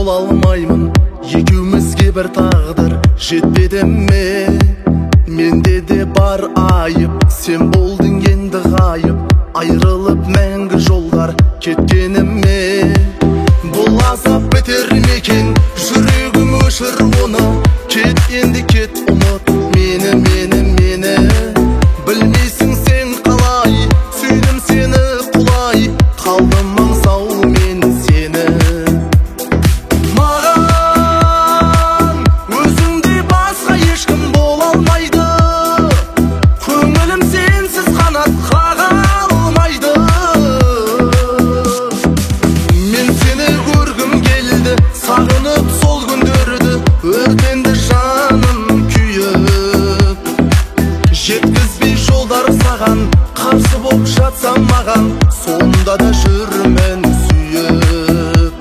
бола алмаймын, екеумізге бір тағдыр жетпеді ме? Менде де бар айып, сен болдың енді ғайып, айрылып мәңгі жолдар кеткеніме. Бұл азап бітер мекен, жүрегім өшір оны, кет енді кет, ұмыт мені, мені, мені. Білмейсің сен қалай, сүйдім сені құлай, қалдым аңсау мен сені. Маған өзіңдей басқа ешкім бола алмайды, көңілім сенсіз қанат қаға алмайды. Мен сені көргім келді, сағынып сол күндерді, өртенді жаным күйіп. Жеткізбей жолдар саған, қарсы боп жатсам маған, сонда да жүрмін сүйіп.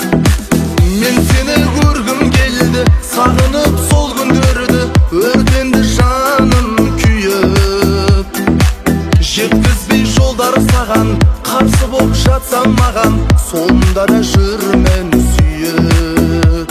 Мен сені көргім келді, сағынып сол күндерді, өртенді жаным күйіп. Жеткізбей жолдар саған, қарсы боп жатсам маған, сонда да жүрмін сүйіп.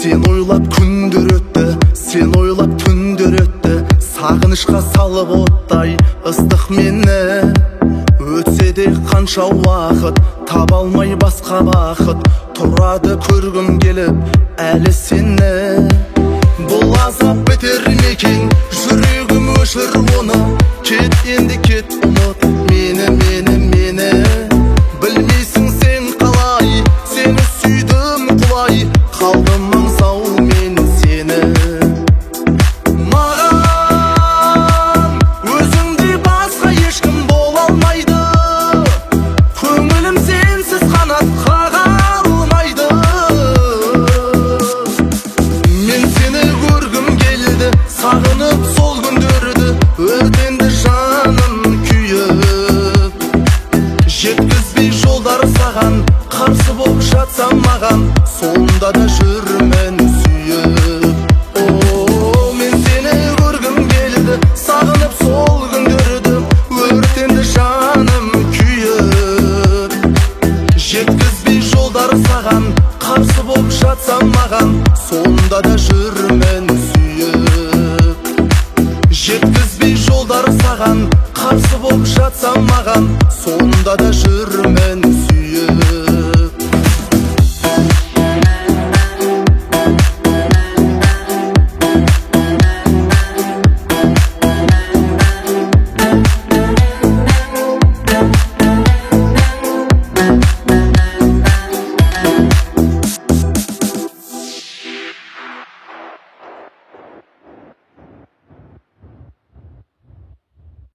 Сен ойлап күндер өтті, сен ойлап түндер өтті, сағынышқа салып оттай ыстық мені. Өтсе де қанша уақыт, таба алмай басқа бақыт, тұрады көргім келіп әлі сені. Бұл азап бітер мекен, жүрегім өшір оны, кет енді кет, ұмыт мені, мені, мені. Білмейсің сен қалай, сені сүйдім құлай, қалдым аңсау мен сені. Маған өзіңдей басқа ешкім бола алмайды, көңілім сенсіз қанат қаға алмайды. Мен сені көргім келді, сағынып сол күндерді, өртенді жаным күйіп. Жеткізбей жолдар саған, қарсы боп жатсам маған, сонда да жүрмін сүйіп. Мен сені көргім келді, сағынып сол күндерді, өртенді жаным күйіп. Жеткізбей жолдар саған, қарсы боп жатсам маған, сонда да жүрмін сүйіп. Жеткізбей жолдар саған, қарсы боп жатсам маған, сонда да жүрмін сүйіп.